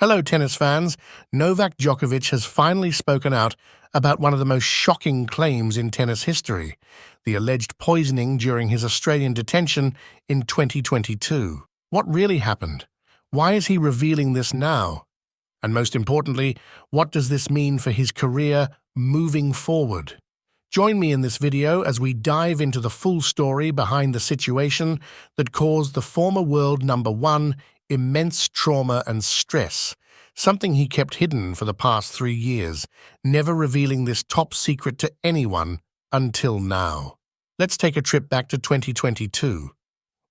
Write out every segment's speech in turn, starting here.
Hello, tennis fans. Novak Djokovic has finally spoken out about one of the most shocking claims in tennis history, the alleged poisoning during his Australian detention in 2022. What really happened? Why is he revealing this now? And most importantly, what does this mean for his career moving forward? Join me in this video as we dive into the full story behind the situation that caused the former world number one immense trauma and stress, something he kept hidden for the past 3 years, never revealing this top secret to anyone until now. Let's take a trip back to 2022.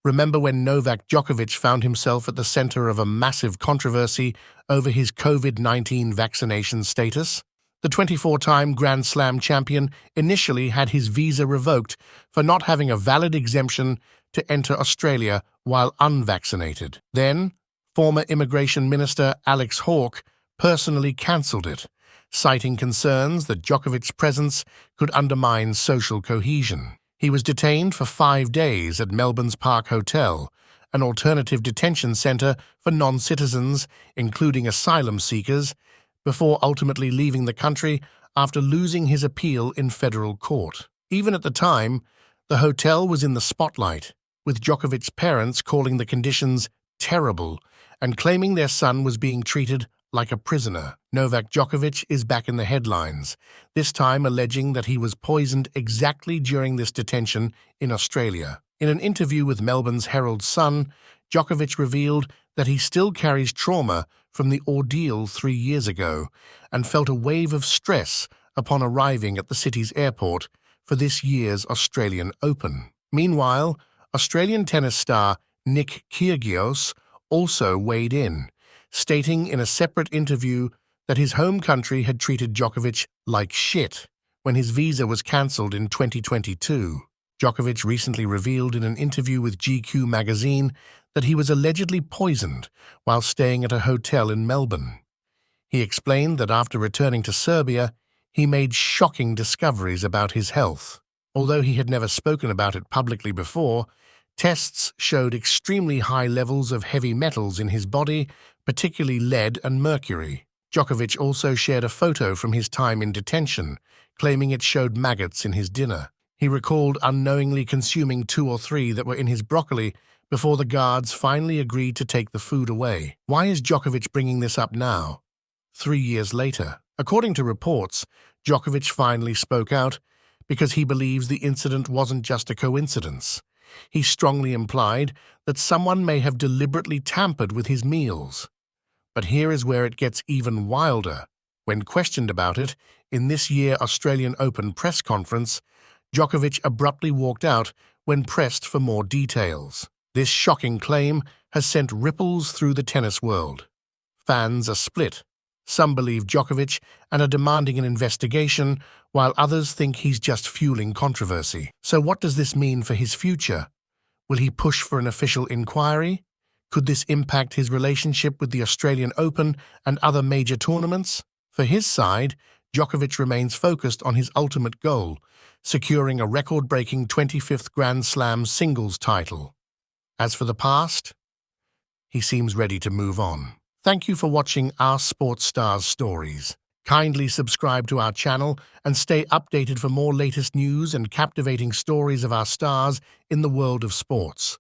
Remember when Novak Djokovic found himself at the center of a massive controversy over his COVID-19 vaccination status? The 24-time Grand Slam champion initially had his visa revoked for not having a valid exemption to enter Australia while unvaccinated. Then, former Immigration Minister Alex Hawke personally cancelled it, citing concerns that Djokovic's presence could undermine social cohesion. He was detained for 5 days at Melbourne's Park Hotel, an alternative detention centre for non-citizens, including asylum seekers, before ultimately leaving the country after losing his appeal in federal court. Even at the time, the hotel was in the spotlight, with Djokovic's parents calling the conditions terrible and claiming their son was being treated like a prisoner. Novak Djokovic is back in the headlines, this time alleging that he was poisoned exactly during this detention in Australia. In an interview with Melbourne's Herald Sun, Djokovic revealed that he still carries trauma from the ordeal 3 years ago and felt a wave of stress upon arriving at the city's airport for this year's Australian Open. Meanwhile, Australian tennis star Nick Kyrgios also weighed in, stating in a separate interview that his home country had treated Djokovic like shit when his visa was cancelled in 2022. Djokovic recently revealed in an interview with GQ magazine that he was allegedly poisoned while staying at a hotel in Melbourne. He explained that after returning to Serbia, he made shocking discoveries about his health. Although he had never spoken about it publicly before, tests showed extremely high levels of heavy metals in his body, particularly lead and mercury. Djokovic also shared a photo from his time in detention, claiming it showed maggots in his dinner. He recalled unknowingly consuming 2 or 3 that were in his broccoli before the guards finally agreed to take the food away. Why is Djokovic bringing this up now, 3 years later? According to reports, Djokovic finally spoke out because he believes the incident wasn't just a coincidence. He strongly implied that someone may have deliberately tampered with his meals. But here is where it gets even wilder. When questioned about it, in this year's Australian Open press conference, Djokovic abruptly walked out when pressed for more details. This shocking claim has sent ripples through the tennis world. Fans are split. Some believe Djokovic and are demanding an investigation, while others think he's just fueling controversy. So what does this mean for his future? Will he push for an official inquiry? Could this impact his relationship with the Australian Open and other major tournaments? For his side, Djokovic remains focused on his ultimate goal, securing a record-breaking 25th Grand Slam singles title. As for the past, he seems ready to move on. Thank you for watching our Sports Stars stories. Kindly subscribe to our channel and stay updated for more latest news and captivating stories of our stars in the world of sports.